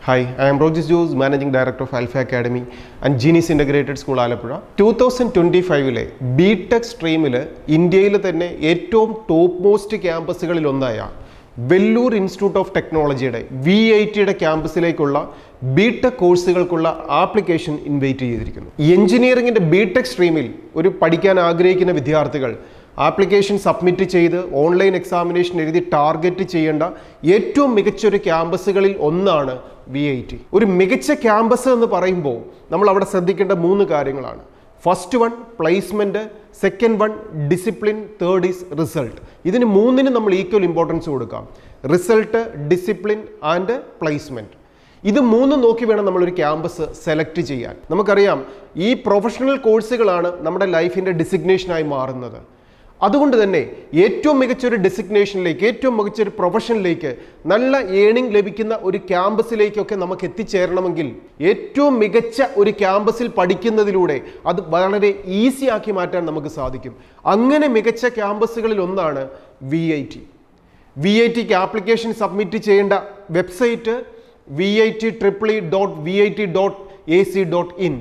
Hi, I am Rogis Jose, Managing Director of Alpha Academy and Genius Integrated School Alappuzha. 2025 BTech സ്ട്രീമിൽ ഇന്ത്യയിൽ തന്നെ ഏറ്റവും top most ക്യാമ്പസുകളിൽ ഒന്നായ Vellore institute of ടെക്നോളജിയുടെ VITയുടെ ക്യാമ്പസിലേക്കുള്ള BTech കോഴ്സുകൾക്കുള്ള application invite ചെയ്തിരിക്കുന്നു. എഞ്ചിനീയറിംഗിൻ്റെ BTech സ്ട്രീമിൽ ഒരു പഠിക്കാൻ ആഗ്രഹിക്കുന്ന വിദ്യാർത്ഥികൾ ആപ്ലിക്കേഷൻ സബ്മിറ്റ് ചെയ്ത് ഓൺലൈൻ എക്സാമിനേഷൻ എഴുതി ടാർഗറ്റ് ചെയ്യേണ്ട ഏറ്റവും മികച്ചൊരു ക്യാമ്പസുകളിൽ ഒന്നാണ് VIT. ഒരു മികച്ച ക്യാമ്പസ് എന്ന് പറയുമ്പോൾ നമ്മൾ അവിടെ ശ്രദ്ധിക്കേണ്ട 3 കാര്യങ്ങളാണ്. First one placement, second one discipline, third is result. ഇതിന് 3നും നമ്മൾ ഈക്വൽ ഇമ്പോർട്ടൻസ് കൊടുക്കാം. Result, discipline and placement. ഇത് 3 നോക്കി വേണം നമ്മളൊരു ക്യാമ്പസ് സെലക്ട് ചെയ്യാൻ. നമുക്കറിയാം ഈ പ്രൊഫഷണൽ കോഴ്സുകളാണ് നമ്മുടെ ലൈഫിൻ്റെ ഡിസിഗ്നേഷനായി മാറുന്നത്. അതുകൊണ്ട് തന്നെ ഏറ്റവും മികച്ചൊരു ഡെസിഗ്നേഷനിലേക്ക്, ഏറ്റവും മികച്ചൊരു പ്രൊഫഷനിലേക്ക്, നല്ല ഏണിംഗ് ലഭിക്കുന്ന ഒരു ക്യാമ്പസിലേക്കൊക്കെ നമുക്ക് എത്തിച്ചേരണമെങ്കിൽ ഏറ്റവും മികച്ച ഒരു ക്യാമ്പസിൽ പഠിക്കുന്നതിലൂടെ അത് വളരെ ഈസി ആക്കി മാറ്റാൻ നമുക്ക് സാധിക്കും. അങ്ങനെ മികച്ച ക്യാമ്പസുകളിൽ ഒന്നാണ് VIT. VITക്ക് ആപ്ലിക്കേഷൻ സബ്മിറ്റ് ചെയ്യേണ്ട വെബ്സൈറ്റ് vit.vit.ac.in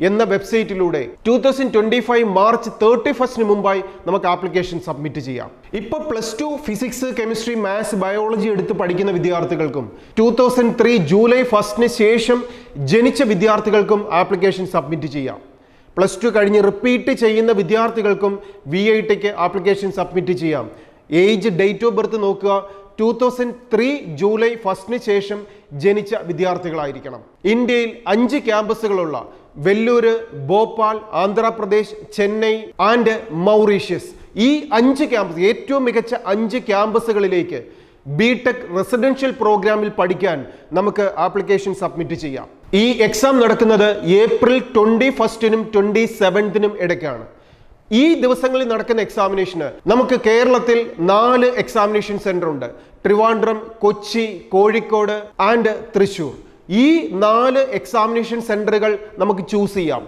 എന്ന വെബ്സൈറ്റിലൂടെ 2025 മാർച്ച് 31 മുമ്പായി നമുക്ക് ആപ്ലിക്കേഷൻ സബ്മിറ്റ് ചെയ്യാം. ഇപ്പോൾ +2 ഫിസിക്സ്, കെമിസ്ട്രി, മാത്സ്, ബയോളജി എടുത്ത് പഠിക്കുന്ന വിദ്യാർത്ഥികൾക്കും 2003 ജൂലൈ 1 ശേഷം ജനിച്ച വിദ്യാർത്ഥികൾക്കും ആപ്ലിക്കേഷൻ സബ്മിറ്റ് ചെയ്യാം. +2 കഴിഞ്ഞ് റിപ്പീറ്റ് ചെയ്യുന്ന വിദ്യാർത്ഥികൾക്കും VITക്ക് ആപ്ലിക്കേഷൻ സബ്മിറ്റ് ചെയ്യാം. ഏജ്, ഡേറ്റ് ഓഫ് ബർത്ത് നോക്കുക. 2003 ജൂലൈ 1 ശേഷം ജനിച്ച വിദ്യാർത്ഥികളായിരിക്കണം. ഇന്ത്യയിൽ 5 ക്യാമ്പസുകളുള്ള വെല്ലൂര്, ഭോപ്പാൽ, ആന്ധ്രാപ്രദേശ്, ചെന്നൈ ആൻഡ് മൗറീഷ്യസ്, ഈ 5 ക്യാമ്പസ്, ഏറ്റവും മികച്ച 5 ക്യാമ്പസുകളിലേക്ക് BTech റെസിഡൻഷ്യൽ പ്രോഗ്രാമിൽ പഠിക്കാൻ നമുക്ക് ആപ്ലിക്കേഷൻ സബ്മിറ്റ് ചെയ്യാം. ഈ എക്സാം നടക്കുന്നത് ഏപ്രിൽ 21-നും 27-നും ഇടയ്ക്കാണ്. ഈ ദിവസങ്ങളിൽ നടക്കുന്ന എക്സാമിനേഷന് നമുക്ക് കേരളത്തിൽ 4 എക്സാമിനേഷൻ സെന്റർ ഉണ്ട്. ട്രിവാൻഡ്രം, കൊച്ചി, കോഴിക്കോട് ആൻഡ് തൃശ്ശൂർ. ഈ 4 എക്സാമിനേഷൻ സെന്ററുകൾ നമുക്ക് ചൂസ് ചെയ്യാം.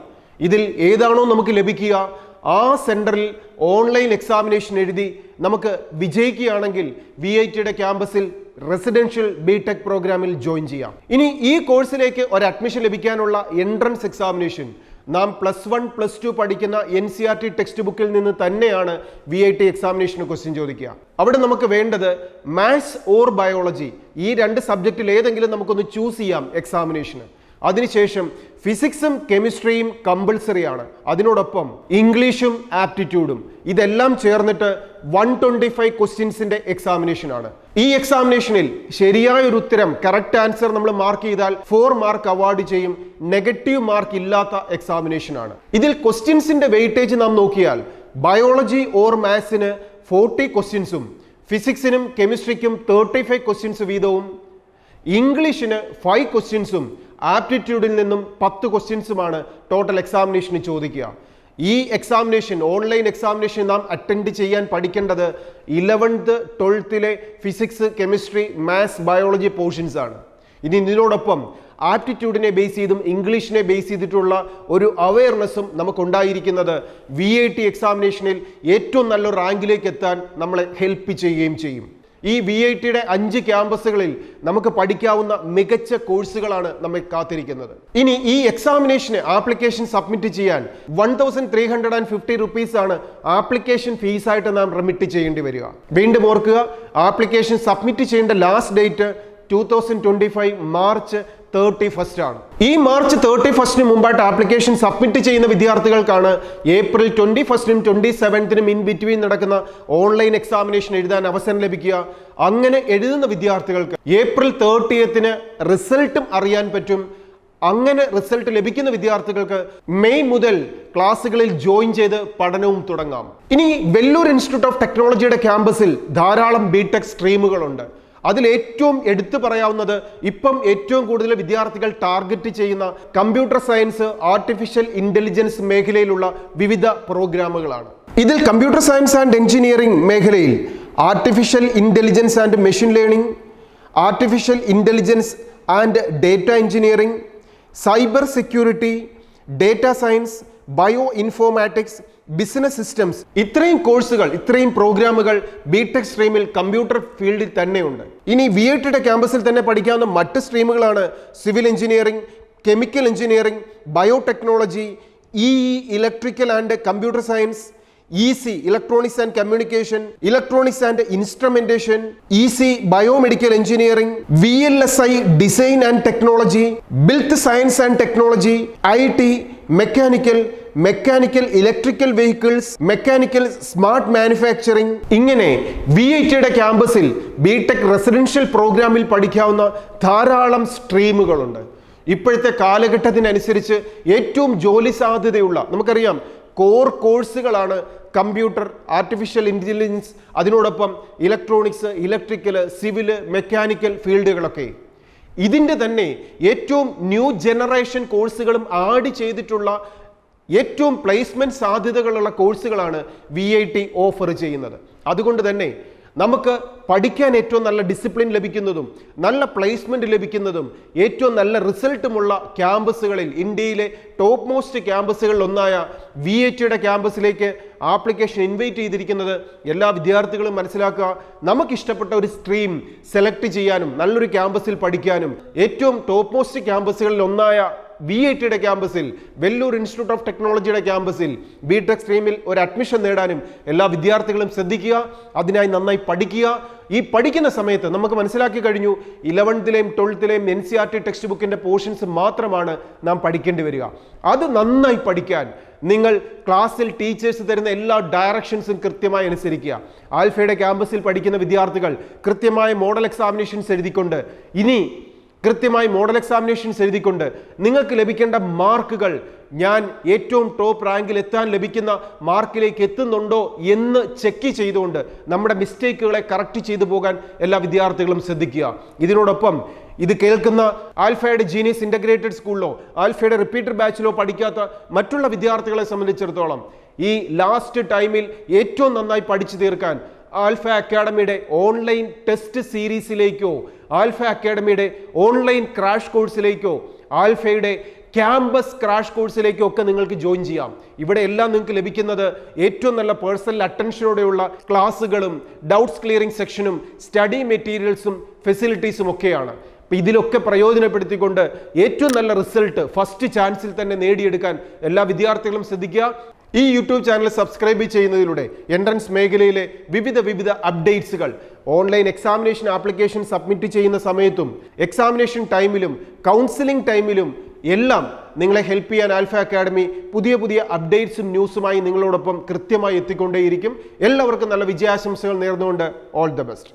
ഇതിൽ ഏതാണോ നമുക്ക് ലഭിക്കുക ആ സെന്ററിൽ ഓൺലൈൻ എക്സാമിനേഷൻ എഴുതി നമുക്ക് വിജയിക്കുകയാണെങ്കിൽ VITയുടെ ക്യാമ്പസിൽ റെസിഡൻഷ്യൽ BTech പ്രോഗ്രാമിൽ ജോയിൻ ചെയ്യാം. ഇനി ഈ കോഴ്സിലേക്ക് ഒരു അഡ്മിഷൻ ലഭിക്കാനുള്ള എൻട്രൻസ് എക്സാമിനേഷൻ നാം +1, +2 പഠിക്കുന്ന NCERT ടെക്സ്റ്റ് ബുക്കിൽ നിന്ന് തന്നെയാണ് VIT എക്സാമിനേഷന് ക്വസ്റ്റ്യൻ ചോദിക്കുക. അവിടെ നമുക്ക് വേണ്ടത് മാത്സ് ഓർ ബയോളജി, ഈ 2 സബ്ജക്റ്റിൽ ഏതെങ്കിലും നമുക്കൊന്ന് ചൂസ് ചെയ്യാം എക്സാമിനേഷന്. അതിനുശേഷം ഫിസിക്സും കെമിസ്ട്രിയും കമ്പൾസറി ആണ്. അതിനോടൊപ്പം ഇംഗ്ലീഷും ആപ്റ്റിറ്റ്യൂഡും, ഇതെല്ലാം ചേർന്നിട്ട് 125 ക്വസ്റ്റ്യൻസിന്റെ എക്സാമിനേഷൻ ആണ്. ഈ എക്സാമിനേഷനിൽ ശരിയായ ഒരു ഉത്തരം, കറക്റ്റ് ആൻസർ നമ്മൾ മാർക്ക് ചെയ്താൽ 4 മാർക്ക് അവാർഡ് ചെയ്യും. നെഗറ്റീവ് മാർക്ക് ഇല്ലാത്ത എക്സാമിനേഷൻ ആണ്. ഇതിൽ ക്വസ്റ്റ്യൻസിന്റെ വെയിറ്റേജ് നാം നോക്കിയാൽ ബയോളജി ഓർ മാത്സിന് 40 ക്വസ്റ്റ്യൻസും, ഫിസിക്സിനും കെമിസ്ട്രിക്കും 35 ക്വസ്റ്റ്യൻസ് വീതവും, ഇംഗ്ലീഷിന് 5 ക്വസ്റ്റ്യൻസും, ആപ്റ്റിറ്റ്യൂഡിൽ നിന്നും 10 ക്വസ്റ്റ്യൻസുമാണ് ടോട്ടൽ എക്സാമിനേഷന് ചോദിക്കുക. ഈ എക്സാമിനേഷൻ, ഓൺലൈൻ എക്സാമിനേഷൻ നാം അറ്റൻഡ് ചെയ്യാൻ പഠിക്കേണ്ടത് 11th 12th physics, chemistry, maths, biology portions ആണ്. ഇനി ഇതിനോടൊപ്പം ആപ്റ്റിറ്റ്യൂഡിനെ ബേസ് ചെയ്തും ഇംഗ്ലീഷിനെ ബേസ് ചെയ്തിട്ടുള്ള ഒരു അവയർനെസ്സും നമുക്കുണ്ടായിരിക്കുന്നത് VIT എക്സാമിനേഷനിൽ ഏറ്റവും നല്ല റാങ്കിലേക്ക് എത്താൻ നമ്മളെ ഹെൽപ്പ് ചെയ്യുകയും ചെയ്യും. ഈ VITയുടെ 5 ക്യാമ്പസുകളിൽ നമുക്ക് പഠിക്കാവുന്ന മികച്ച കോഴ്സുകളാണ് നമ്മെ കാത്തിരിക്കുന്നത്. ഇനി ഈ എക്സാമിനേഷന് ആപ്ലിക്കേഷൻ സബ്മിറ്റ് ചെയ്യാൻ 1350 rupees ആണ് ആപ്ലിക്കേഷൻ ഫീസായിട്ട് നാം റെമിറ്റ് ചെയ്യേണ്ടി വരിക. വീണ്ടും ഓർക്കുക, ആപ്ലിക്കേഷൻ സബ്മിറ്റ് ചെയ്യേണ്ട ലാസ്റ്റ് ഡേറ്റ് 2025 മാർച്ച് 31 ആണ്. ഈ മാർച്ച് 31 മുമ്പായിട്ട് ആപ്ലിക്കേഷൻ സബ്മിറ്റ് ചെയ്യുന്ന വിദ്യാർത്ഥികൾക്കാണ് ഏപ്രിൽ 21-നും 27-നും ഇൻ ബിറ്റ്വീൻ നടക്കുന്ന ഓൺലൈൻ എക്സാമിനേഷൻ എഴുതാൻ അവസരം ലഭിക്കുക. അങ്ങനെ എഴുതുന്ന വിദ്യാർത്ഥികൾക്ക് ഏപ്രിൽ 30-ന് റിസൾട്ടും അറിയാൻ പറ്റും. അങ്ങനെ റിസൾട്ട് ലഭിക്കുന്ന വിദ്യാർത്ഥികൾക്ക് മെയ് മുതൽ ക്ലാസ്സുകളിൽ ജോയിൻ ചെയ്ത് പഠനവും തുടങ്ങാം. ഇനി വെല്ലൂർ ഇൻസ്റ്റിറ്റ്യൂട്ട് ഓഫ് ടെക്നോളജിയുടെ ക്യാമ്പസിൽ ധാരാളം BTech സ്ട്രീമുകളുണ്ട്. അതിൽ ഏറ്റവും എടുത്തു പറയാവുന്നത് ഇപ്പം ഏറ്റവും കൂടുതൽ വിദ്യാർത്ഥികൾ ടാർഗറ്റ് ചെയ്യുന്ന കമ്പ്യൂട്ടർ സയൻസ്, ആർട്ടിഫിഷ്യൽ ഇന്റലിജൻസ് മേഖലയിലുള്ള വിവിധ പ്രോഗ്രാമുകളാണ്. ഇതിൽ കമ്പ്യൂട്ടർ സയൻസ് ആൻഡ് എഞ്ചിനീയറിംഗ് മേഖലയിൽ artificial intelligence and machine learning, artificial intelligence and data engineering, cyber security, data science, bio informatics, business systems, ഇത്രയും കോഴ്സുകൾ, ഇത്രയും പ്രോഗ്രാമുകൾ ബിടെക് സ്ട്രീമിൽ കമ്പ്യൂട്ടർ ഫീൽഡിൽ തന്നെയുണ്ട്. ഇനി VITയുടെ ക്യാമ്പസിൽ തന്നെ പഠിക്കാവുന്ന മറ്റ് സ്ട്രീമുകളാണ് civil engineering, chemical engineering, biotechnology, electrical and computer science, EC electronics and communication, electronics and instrumentation, EC biomedical engineering, VLSI design and technology, ബിൽത്ത് science and technology, IT mechanical electrical vehicles, mechanical smart manufacturing. ഇങ്ങനെ VITയുടെ ക്യാമ്പസിൽ BTech residential പ്രോഗ്രാമിൽ പഠിക്കാവുന്ന ധാരാളം സ്ട്രീമുകളുണ്ട്. ഇപ്പോഴത്തെ കാലഘട്ടത്തിനനുസരിച്ച് ഏറ്റവും ജോലി സാധ്യതയുള്ള, നമുക്കറിയാം, കോർ കോഴ്സുകളാണ് കമ്പ്യൂട്ടർ, ആർട്ടിഫിഷ്യൽ ഇൻ്റലിജൻസ്, അതിനോടൊപ്പം ഇലക്ട്രോണിക്സ്, ഇലക്ട്രിക്കൽ, സിവിൽ, മെക്കാനിക്കൽ ഫീൽഡുകളൊക്കെ. ഇതിൻ്റെ തന്നെ ഏറ്റവും ന്യൂ ജനറേഷൻ കോഴ്സുകളും ആഡ് ചെയ്തിട്ടുള്ള ഏറ്റവും പ്ലേസ്മെൻറ്റ് സാധ്യതകളുള്ള കോഴ്സുകളാണ് VIT ഓഫർ ചെയ്യുന്നത്. അതുകൊണ്ട് തന്നെ നമുക്ക് പഠിക്കാൻ ഏറ്റവും നല്ല ഡിസിപ്ലിൻ ലഭിക്കുന്നതും നല്ല പ്ലേസ്മെന്റ് ലഭിക്കുന്നതും ഏറ്റവും നല്ല റിസൾട്ടുമുള്ള ക്യാമ്പസുകളിൽ, ഇന്ത്യയിലെ ടോപ്പ് മോസ്റ്റ് ക്യാമ്പസുകളിൽ ഒന്നായ VITയുടെ ക്യാമ്പസിലേക്ക് ആപ്ലിക്കേഷൻ ഇൻവൈറ്റ് ചെയ്തിരിക്കുന്നത് എല്ലാ വിദ്യാർത്ഥികളും മനസ്സിലാക്കുക. നമുക്കിഷ്ടപ്പെട്ട ഒരു സ്ട്രീം സെലക്ട് ചെയ്യാനും നല്ലൊരു ക്യാമ്പസിൽ പഠിക്കാനും ഏറ്റവും ടോപ്പ് മോസ്റ്റ് ക്യാമ്പസുകളിൽ ഒന്നായ VITയുടെ ക്യാമ്പസിൽ, വെല്ലൂർ ഇൻസ്റ്റിറ്റ്യൂട്ട് ഓഫ് ടെക്നോളജിയുടെ ക്യാമ്പസിൽ ബിടെക് സ്ട്രീമിൽ ഒരു അഡ്മിഷൻ നേടാനും എല്ലാ വിദ്യാർത്ഥികളും ശ്രദ്ധിക്കുക. അതിനായി നന്നായി പഠിക്കുക. ഈ പഠിക്കുന്ന സമയത്ത് നമുക്ക് മനസ്സിലാക്കി കഴിഞ്ഞു, 11ലെയും 12ലെയും NCERT ടെക്സ്റ്റ് ബുക്കിന്റെ പോർഷൻസ് മാത്രമാണ് നാം പഠിക്കേണ്ടി വരിക. അത് നന്നായി പഠിക്കാൻ നിങ്ങൾ ക്ലാസ്സിൽ ടീച്ചേഴ്സ് തരുന്ന എല്ലാ ഡയറക്ഷൻസും കൃത്യമായി അനുസരിക്കുക. ആൽഫയുടെ ക്യാമ്പസിൽ പഠിക്കുന്ന വിദ്യാർത്ഥികൾ കൃത്യമായ മോഡൽ എക്സാമിനേഷൻസ് എഴുതിക്കൊണ്ട്, ഇനി കൃത്യമായി മോഡൽ എക്സാമിനേഷൻസ് എഴുതിക്കൊണ്ട് നിങ്ങൾക്ക് ലഭിക്കേണ്ട മാർക്കുകൾ ഞാൻ ഏറ്റവും ടോപ്പ് റാങ്കിൽ എത്താൻ ലഭിക്കുന്ന മാർക്കിലേക്ക് എത്തുന്നുണ്ടോ എന്ന് ചെക്ക് ചെയ്തുകൊണ്ട് നമ്മുടെ മിസ്റ്റേക്കുകളെ കറക്റ്റ് ചെയ്തു പോകാൻ എല്ലാ വിദ്യാർത്ഥികളും ശ്രദ്ധിക്കുക. ഇതിനോടൊപ്പം ഇത് കേൾക്കുന്ന ആൽഫയുടെ ജീനിയസ് ഇൻ്റഗ്രേറ്റഡ് സ്കൂളിലോ ആൽഫയുടെ റിപ്പീറ്റർ ബാച്ചിലോ പഠിക്കാത്ത മറ്റുള്ള വിദ്യാർത്ഥികളെ സംബന്ധിച്ചിടത്തോളം ഈ ലാസ്റ്റ് ടൈമിൽ ഏറ്റവും നന്നായി പഠിച്ചു തീർക്കാൻ ആൽഫ അക്കാഡമിയുടെ ഓൺലൈൻ ടെസ്റ്റ് സീരീസിലേക്കോ ആൽഫ അക്കാഡമിയുടെ ഓൺലൈൻ ക്രാഷ് കോഴ്സിലേക്കോ ആൽഫയുടെ ക്യാമ്പസ് ക്രാഷ് കോഴ്സിലേക്കോ ഒക്കെ നിങ്ങൾക്ക് ജോയിൻ ചെയ്യാം. ഇവിടെ എല്ലാം നിങ്ങൾക്ക് ലഭിക്കുന്നത് ഏറ്റവും നല്ല പേഴ്സണൽ അറ്റൻഷനോടെയുള്ള ക്ലാസ്സുകളും ഡൗട്ട്സ് ക്ലിയറിംഗ് സെക്ഷനും സ്റ്റഡി മെറ്റീരിയൽസും ഫെസിലിറ്റീസും ഒക്കെയാണ്. അപ്പം ഇതിലൊക്കെ പ്രയോജനപ്പെടുത്തിക്കൊണ്ട് ഏറ്റവും നല്ല റിസൾട്ട് ഫസ്റ്റ് ചാൻസിൽ തന്നെ നേടിയെടുക്കാൻ എല്ലാ വിദ്യാർത്ഥികളും ശ്രദ്ധിക്കുക. ഈ യൂട്യൂബ് ചാനൽ സബ്സ്ക്രൈബ് ചെയ്യുന്നതിലൂടെ എൻട്രൻസ് മേഖലയിലെ വിവിധ അപ്ഡേറ്റ്സുകൾ, ഓൺലൈൻ എക്സാമിനേഷൻ ആപ്ലിക്കേഷൻ സബ്മിറ്റ് ചെയ്യുന്ന സമയത്തും എക്സാമിനേഷൻ ടൈമിലും കൗൺസിലിംഗ് ടൈമിലും എല്ലാം നിങ്ങളെ ഹെൽപ്പ് ചെയ്യാൻ ആൽഫ അക്കാഡമി പുതിയ അപ്ഡേറ്റ്സും ന്യൂസുമായി നിങ്ങളോടൊപ്പം കൃത്യമായി എത്തിക്കൊണ്ടേയിരിക്കും. എല്ലാവർക്കും നല്ല വിജയാശംസകൾ നേർന്നുകൊണ്ട് ഓൾ ദ ബെസ്റ്റ്.